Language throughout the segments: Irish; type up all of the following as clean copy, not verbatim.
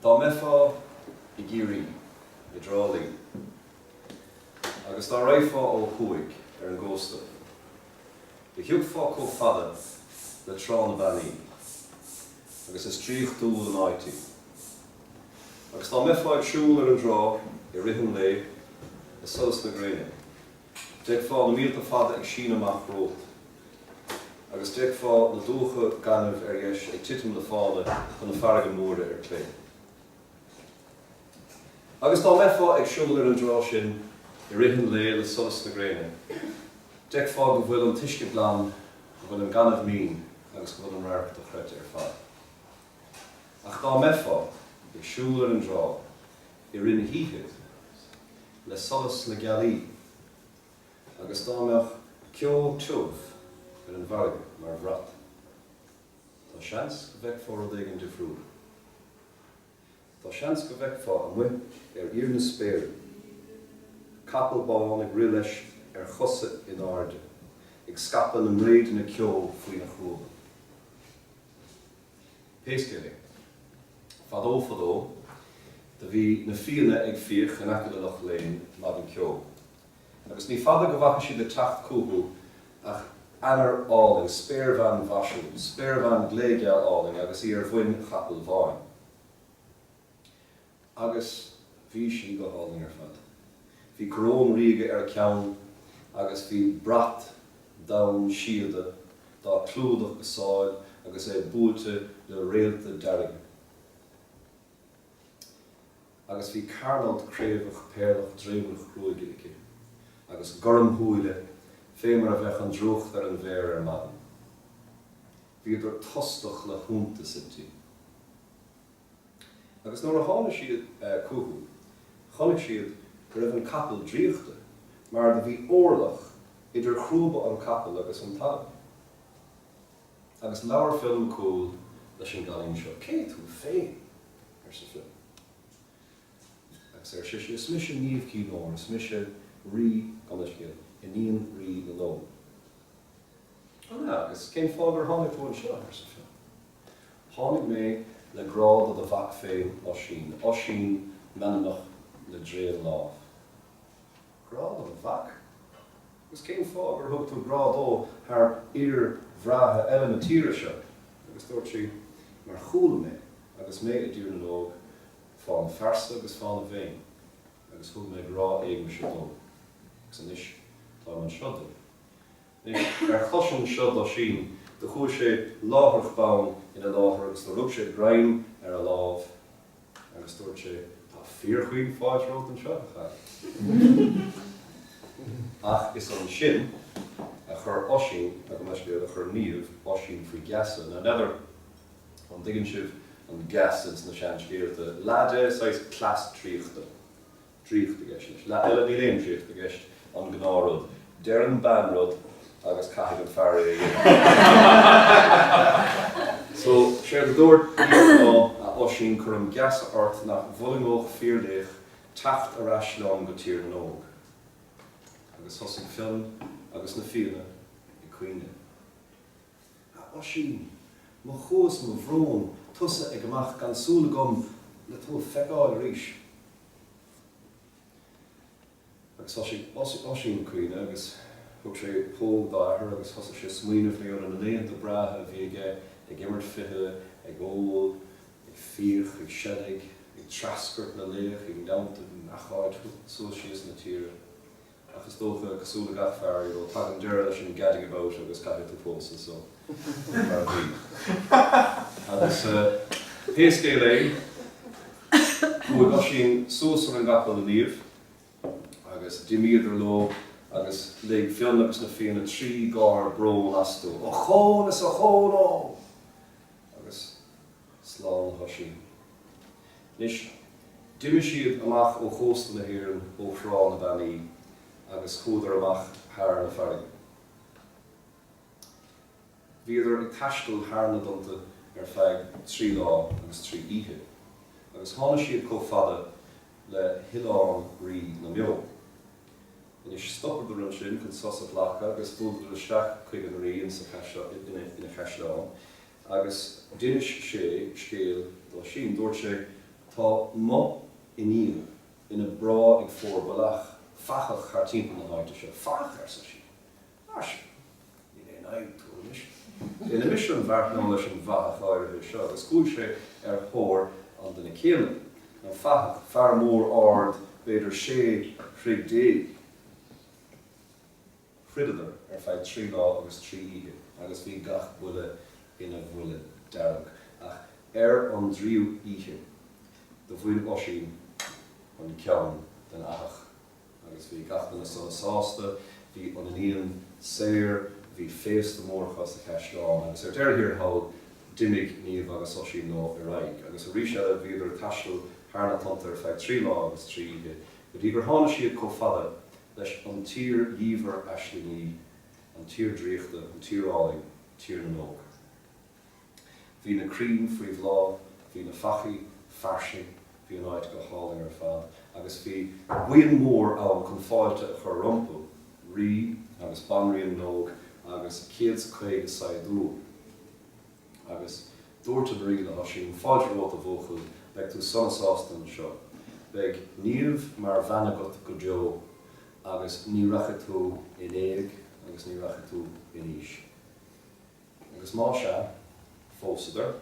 Dá mefa I géirí, I drálaí. Agus dá raifá ó chuaig an ggósta. I hiúg fá có fada le trán na baní. Agus is tríoch dúil an áití. Agus dá mefa ag siúil an drá I rihan lé is solas na gréine. Deag fá na mílta fada ag sín amach rót. Agus deag fá na dúcha ganamh dheis ag titim le fála chun na farraige móra clé. Agus dá mefa ag siúil an drá sin I rihan lé le solas na gréine. Deag fá go bhfuil an tuisce blan go bhfuil an ganamh mín agus go bhfuil an rairc do chreid fad. Ach dá mefa ag siúil an drá I rinne híchid le solas na gealaí. Agus dá meach ceol tuamh ar an bharge mar bhrat. Tá seans go bheith fá rud éigin de friúr. Tá seans go bheith fá an muid ar iar na spéir. Capal bán ag ri leis ar chosa in áirde, ag scapal an réad na ceol faoi na chróba. Péiscéala. Fadó, da bhí na fianna ag fíoch an acu le lech léin mar an ceol. Agus ní fada go bhacha si le teacht cúthú ach anar áling, spéirvan bhaisiú, spéirvan gléigeal áling agus í ar bhain chapal bháin. Agus bhí si go háling ar fad. Bhí crón ríige ar ceann agus bhí brat dam siada dá clúdach go sáil agus é búilte le réalta deirige. Agus bhí carnald créimhach péirlach dréimhach cruaigh agus gorm húile fémar a bheith an drocht ar an bhéir ar madan. Bhí idir tostach le húnta sa tí. Agus nuair a tháinig siad cúthú, chonig siad go raibh an capal dríochta, mar de bhí orlach idir chrúba an capal agus an tal. Agus leabhar film cúil leis an galín seo, cé tú féin ar sa film. Agus ar sé is mis níomh cí nóir, is mis rí ganiscéal, in íon rí na lóm. Agus cén fágur tháinig tú an seo ar sa film. Tháinig mé le grád a bhac féin ó sin menamach le dréal láh. Grád a bhac? Agus cén fágur thug tú grád ó thar iar bhreathe eile na tíre seo. Agus dúirt sí mar chúla mé, agus mé a dtír na lóg fáin fersa agus fáin a bhéin. Agus thug mé grá éigme seo dó. Agus an is tá an seoda. Ar chosin seod ó sin, de chuaigh sé láthairch bán ina láthair agus do rug sé graim ar a lámh agus dúirt sé tá fíorchuoin fáid rót an seo ach is an sin a chur oisín a go meisce a chur níomh oisín faoi gasa na neidir an digann sibh an gasas na seanscéirte láide sais clas tríochta gceist leis. Le eile ní léon tríochta gceist an gnárod, dearan banrod agus caithfidh an fearr So, sé go dúirt ná a oisín chur an gas ort nach bhuaingóch fíordaich tacht a rais leán go tír an óg. Agus thosaigh film agus na fianna I cuine. A oisín, má chós má bhrón, tusa ag amach gan súla gom le tú feicáil ríis. Agus oisín cuine agus thug sé pól dáthar agus thosaigh sé smaoinemh le an léonta brathe bhí ag immert fithe, ag ól, ag fíoch, ag senig, ag trascart na léach, ag neamta nacháid súil síos na tíre. Agus dócha cosúla gach fearr ó tag an deire leis an gadig about agus caithfidh tú pósa so. Mar bhí. Agus péiscéal é, chuaigh oisín suas ar an gapal na níomh, agus dimíad ar ló, agus le fianna agus na fianna trí gár bró asú. Ó chón is ó chón ó! Agus slán thoisín. Nis, dimme siad amach ó chósta na hÉireann ó chrá na baní, agus chúdar amach thar na farraige. Bhí idir ag taistil thar na donta ar feadh trí lá agus trí oíche. Agus tháinig siad chomh fada le hileán rí na mbeó. Is stoppar do an sin chun sosa flacha agus búdar le seach chuig an rí ina cheisleán. Agus duine sé scéal do sin dúirt sé Tá mo in íl ina bra ag fórballach fachach ar timp na hainte se fach ar sa sí. Ars, ní é naid túnis. In a mission bhar ná leis an bhach áirithe seo, agus cúil sé ar thóir an duna céile. An fachach fear mór ard beidir sé tríg dé. Frididir ar feid trí lá agus trí ihe, agus bhí gach bula ina bhula dearg. Ach ar an dríú ihe, do bhfuil osín an ceann den ach. Agus bhí gach duna son sásta, bhí an íon séir, bhí féasta mórchas a ceistáin, agus ar deir hir hall dimig níomh agus osín nó araig. Agus a ríise a bhíidir taistil hána tanta ar feid trí lá agus trí ihe. Go dtí gur tháina siad có fada leis an tír dhíomhar eisliní, an tír dríochta, an tíráling, tír na nóg. Bhí na crín faoibh lá, bhí na fachaí, farsing, bhí an áid go háling ar fad, agus bhí buan mór an chun fáilte a chur rompu, rí, agus banrí an nóg, agus céad sa chuig a saidú. Agus dúirt an rí le sin fáilte rót a bhóchail, beag tú sonasásta an seo. Beag níomh mar bheanagat go deo, agus ní racha tú in éig, agus ní racha tú in ís. Agus má se, fósadar,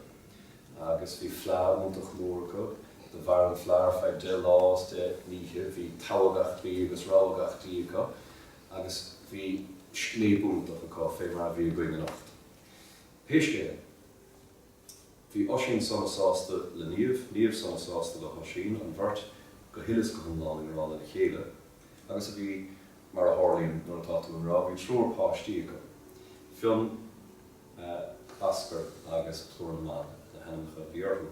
agus bhí flear muntach mór go, de bhar an flear feid de lás de níhe, bhí tágach tí agus rágach tí go, agus bhí slébúntach go fé mar bhí goine nacht. Héiscé, bhí osín sonasásta le níomh sonasásta le osín an bhart go hilas go chun láing ar ála na chéile, agus a bhí mar a hálíonn nuair atá tú an rá, bhí tróir páistí go. Fion ascar agus tlór an mána na hanamcha bhí orthu,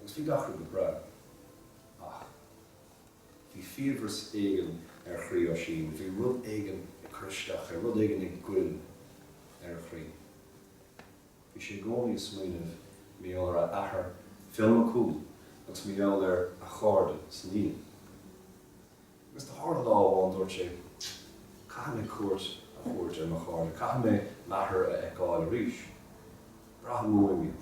agus bhí gachar go bra. Ach, bhí fíomhras éigen ar chrí osín, bhí rud éigen i cruisteach, ar rud éigen i gcuil ar chrí. Bhí sé gcónaí smaoinemh míall ar ahar film a cúl, agus míall ar a cháirde san níl. Agus de hála láháin dúirt sé, caithfidh mé cuairt a chuairt ar na cháirde, caithfidh mé maithir a eicáil a rís. Brath mór míad.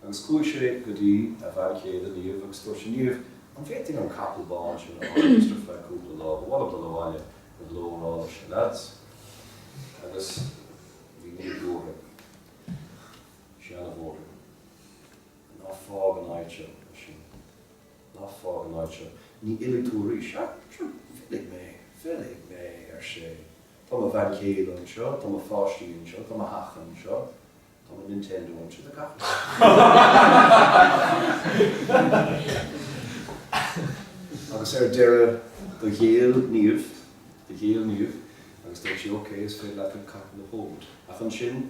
Agus cúil sé go dtí a bheith chéad a níomh agus dúirt sé níomh an bhéting an capalbáin sin a háistar feadh cúpla lá, bhla do láhaine go lórála sé lads. Agus bhí níomh dúrtha. Seanna bhórtha. Ná fág an áite sin. Ná fág an áite. Ní illig tú rís. Filig mé ar sé. Tá a bheith chéad an seo, tá a fáistí an seo, tá a hachan seo. Tá a Nintendo an seo, tá agus ar deire do ghéal níomh, agus dúirt sí oké is féad le an cap na pód. Ach an sin,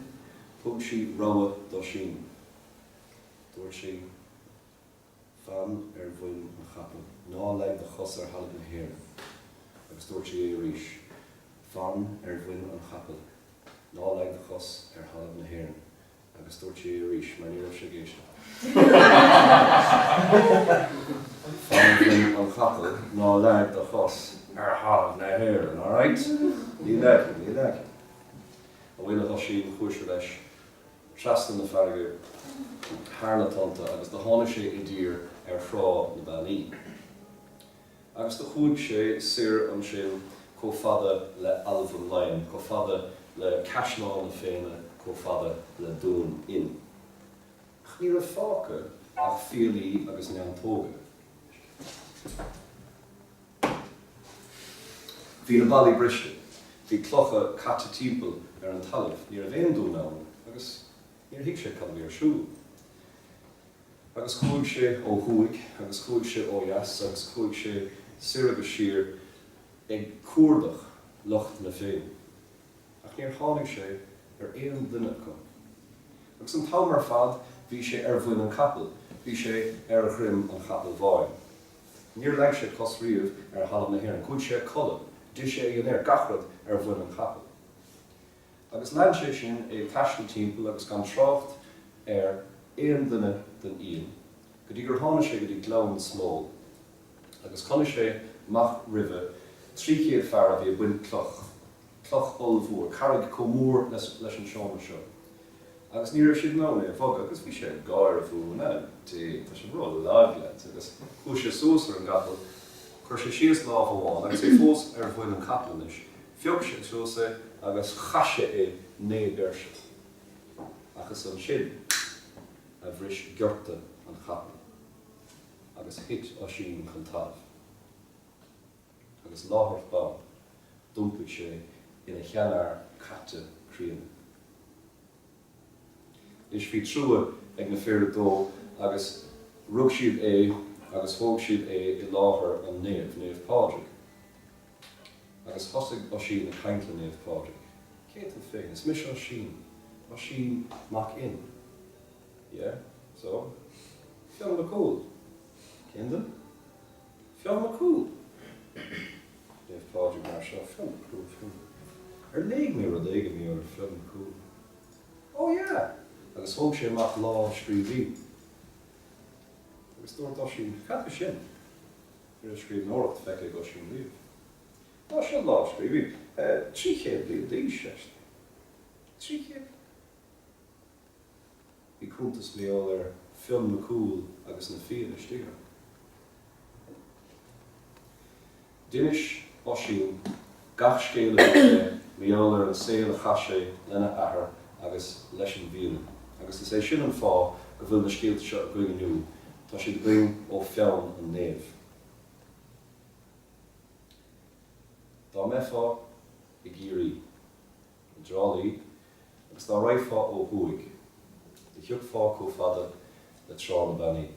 thug sí ráha do sin. Dúirt sí fan ar bhain an chapel, ná le de chos ar halb na hhéir. Agus dúirt sí é rís, fan ar bhain an chapel, ná le de chos ar halb na hhéir. Agus dúirt sí é rís, mar ní raibh sé géiste. Fan ar bhain an chapel, ná le de chos ar halb na hhéir, alright? Ní leicin. A bhfuil a sin chuaise leis, trastan na farge, hána tanta, agus de tháinig sé I dtír ar thrá na bailí. Agus de chuaig sé saor an sin có fada le albhan lein, có fada le caisleán na féine, có fada le dún in. Ach ní raibh fáca ach fialaí agus neantóga. Bhí na bailí briste, bhí clocha caite timpeall ar an talamh, ní raibh aon dún ann, agus níor hiic sé cad ar siúil. Agus chuaig sé ó thuaig, agus chuaig sé ó dheas, agus chuaig sé saor agus siar ag cuardach locht na féin. Ach níor tháinig sé ar éon duine go. Agus an tam ar fad, bhí sé ar bhain an capel, bhí sé ar a chrim an chapel bháin. Níor leig sé cos riamh ar halb na hhéireann, chuaig sé colla, dí sé an air gachrad ar bhain an chapel. Agus lein sé sin ag taistil timpeall agus gan trácht ar éon duine den íon, go dtí gur tháinig sé go dtí glán smó. Agus coinnig sé mach ribhe tríchéad fear a bhí buin cloch olbhúr, carreg comór leis an seán seo. Agus ní raibh siad nána a bhog agus bhí sé gáir a bhú na tá sé bro lágle agus chu sé súsar an gapal chuir sé síos lá bháin agus é fós bhfuil an caplan is fiog sé súsa agus chaise é négarse agus an sin a bhris geirta an caplan agus hit á sin chun talamh agus láthart bán dúmpa sé ina cheannar caite críanna. Is fi trúa ag na fear dó agus rug siad é agus thóg siad é I láthair an néamh Pádraig. Agus thosaigh á sin na caintla néamh Pádraig. Céit an féin, is mis á sin mac in. Yeah? So, fiam na cúl. Cinndan? Fiam na cúl. Néamh Pádraig mar seo, fiam na cúl, fiam na cúl. Léig mé rud éige mé ar fiam na cúl. Oh yeah! Agus thóg sé amach lá scríbhí. Agus dúirt á sin, cad go sin? Ar a scríb nóireacht feice go sin riamh. Tá sin lá scríbhí. 300 bliain d'aois leis. 300. Bhí cúntas méall ar fiom na cúl agus na fianna stíoga. Dinis á sin gach scéala méall ar an saola chaise lena athair agus leis an bhíonna. Agus is é sin an fá go bhfuil na scéalta seo a gcuig tá siad going ó feann an néamh. Tá meafá I géirí, an drálaí, agus tá raifá ó thuaig. De thiug fá có fada le trá na bannaí.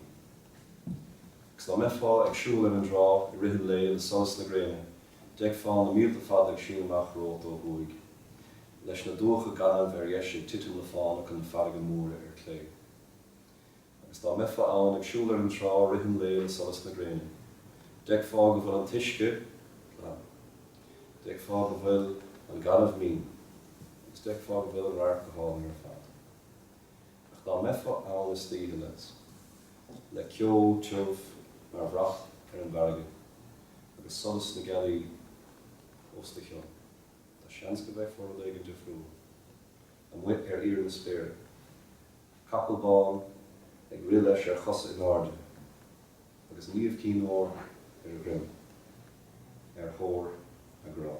Agus tá meafá ag siúil an drá I rithim le le solas na gréine, deag fá na mílta fada ag siúil nach rót ó thuaig. Leis na dúcha ganam ar dheise titú na fána chun farige móra ar clé. Agus tá mefa ann ag siúil ar an trá rithim le le solas na gréine. Deag fá go bhfuil an tuisce, deag fá go bhfuil an ganamh mín, agus deag fá go bhfuil an rair go hálainn ar fad. Ach tá mefa ann is tíide leis, le cio tuamh mar bhracht ar an bharige, agus solas na gealaí os de cheann. Seans go bheith fór ag an difriúil. An muid ar ír na spéire. Capalbán ag ri leis ar chosa in áde. Agus níomh cín ór ar a grim. Ar thór a grá.